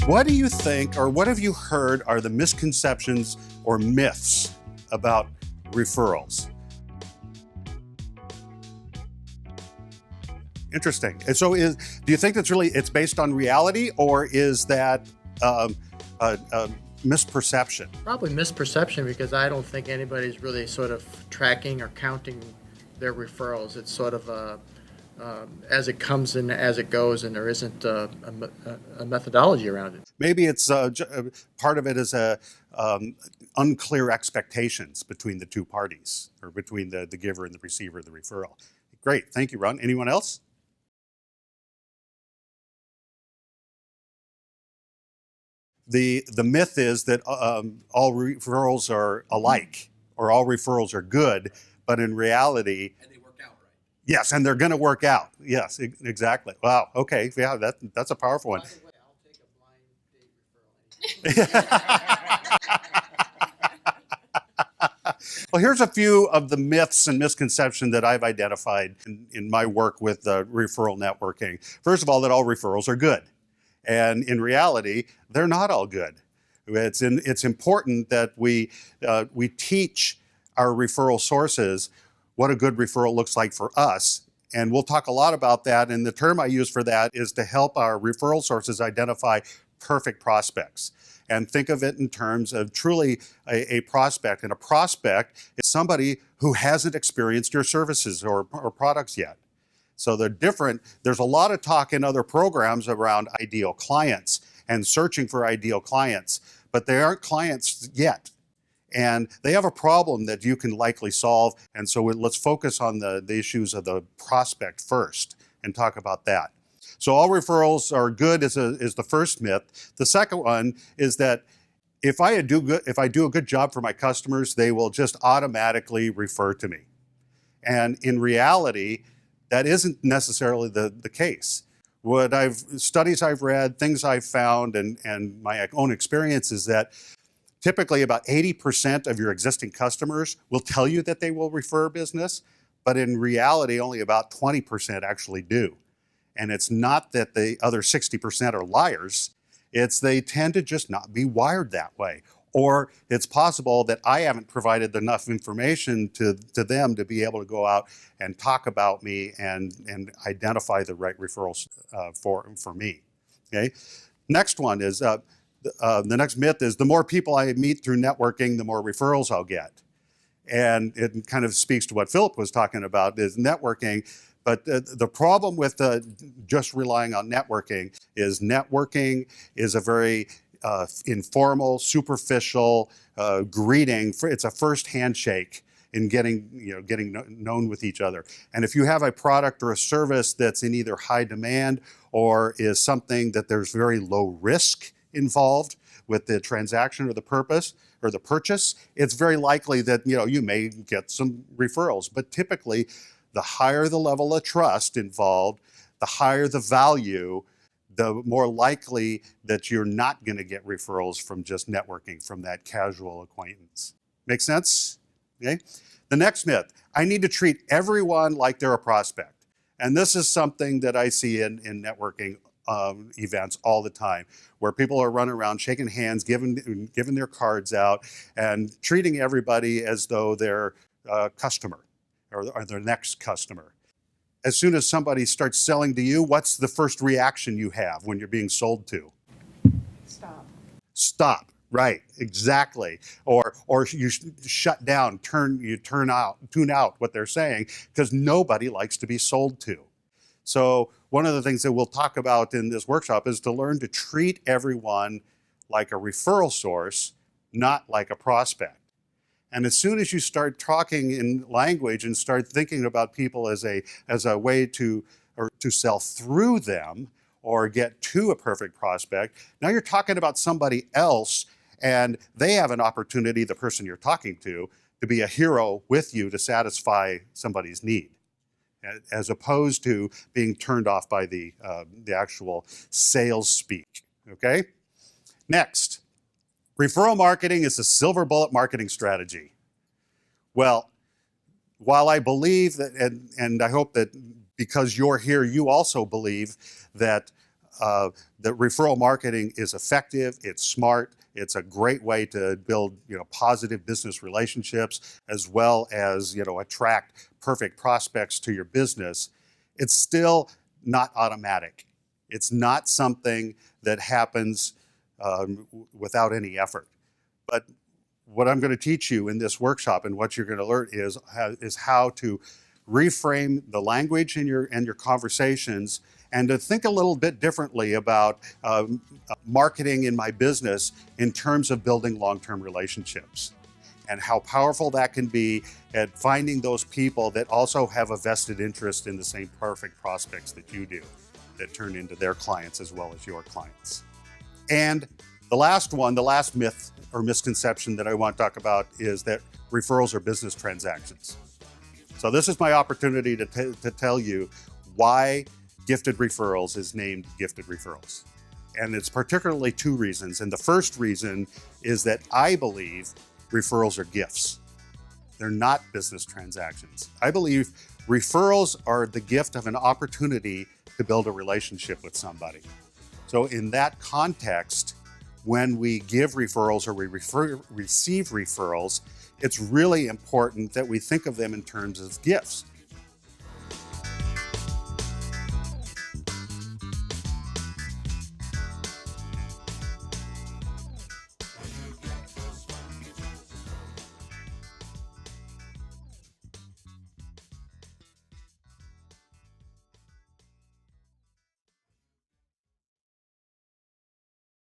What do you think, or what have you heard are the misconceptions or myths about referrals? Interesting. And so do you think it's based on reality, or is that a misperception? Probably misperception, because I don't think anybody's really sort of tracking or counting their referrals. It's sort of as it comes and as it goes, and there isn't a methodology around it. Maybe it's part of it is unclear expectations between the two parties, or between the giver and the receiver of the referral. Great, thank you, Ron. Anyone else? The myth is that all referrals are alike, or all referrals are good, but in reality, and they work out, right? Yes, and they're going to work out. Yes, exactly. Wow. Okay. Yeah, that's a powerful one. By the way, I'll take a blind date referral. Well, here's a few of the myths and misconceptions that I've identified in my work with referral networking. First of all, that all referrals are good. And in reality, they're not all good. It's important that we teach our referral sources what a good referral looks like for us. And we'll talk a lot about that. And the term I use for that is to help our referral sources identify perfect prospects. And think of it in terms of truly a prospect. And a prospect is somebody who hasn't experienced your services or products yet. So they're different. There's a lot of talk in other programs around ideal clients and searching for ideal clients, but they aren't clients yet. And they have a problem that you can likely solve. And so let's focus on the issues of the prospect first and talk about that. So all referrals are good is the first myth. The second one is that if I do a good job for my customers, they will just automatically refer to me. And in reality, that isn't necessarily the case. Studies I've read, things I've found, and my own experience is that typically about 80% of your existing customers will tell you that they will refer business, but in reality, only about 20% actually do. And it's not that the other 60% are liars, it's they tend to just not be wired that way. Or it's possible that I haven't provided enough information to them to be able to go out and talk about me and identify the right referrals for me. Okay. Next one is the next myth is the more people I meet through networking, the more referrals I'll get. And it kind of speaks to what Philip was talking about, is networking. But the problem with just relying on networking is a very informal, superficial greeting. It's a first handshake in getting known with each other. And if you have a product or a service that's in either high demand or is something that there's very low risk involved with the transaction or the purpose or the purchase, it's very likely that you may get some referrals. But typically, the higher the level of trust involved, the higher the value, the more likely that you're not going to get referrals from just networking, from that casual acquaintance. Make sense? Okay. The next myth, I need to treat everyone like they're a prospect. And this is something that I see in networking events all the time, where people are running around shaking hands, giving their cards out, and treating everybody as though they're a customer or their next customer. As soon as somebody starts selling to you, what's the first reaction you have when you're being sold to? Stop. Stop, right, exactly. Or you shut down, tune out what they're saying, because nobody likes to be sold to. So one of the things that we'll talk about in this workshop is to learn to treat everyone like a referral source, not like a prospect. And as soon as you start talking in language and start thinking about people as a way to sell through them or get to a perfect prospect, now you're talking about somebody else, and they have an opportunity, the person you're talking to be a hero with you to satisfy somebody's need, as opposed to being turned off by the actual sales speak. Okay? Next. Referral marketing is a silver bullet marketing strategy. Well, while I believe that, and I hope that because you're here, you also believe that that referral marketing is effective, it's smart, it's a great way to build, positive business relationships as well as, attract perfect prospects to your business. It's still not automatic. It's not something that happens without any effort. But what I'm going to teach you in this workshop and what you're going to learn is how to reframe the language in your conversations and to think a little bit differently about marketing in my business in terms of building long-term relationships and how powerful that can be at finding those people that also have a vested interest in the same perfect prospects that you do, that turn into their clients as well as your clients. And the last myth or misconception that I want to talk about is that referrals are business transactions. So this is my opportunity to tell you why Gifted Referrals is named Gifted Referrals. And it's particularly two reasons. And the first reason is that I believe referrals are gifts. They're not business transactions. I believe referrals are the gift of an opportunity to build a relationship with somebody. So in that context, when we give referrals or we receive referrals, it's really important that we think of them in terms of gifts.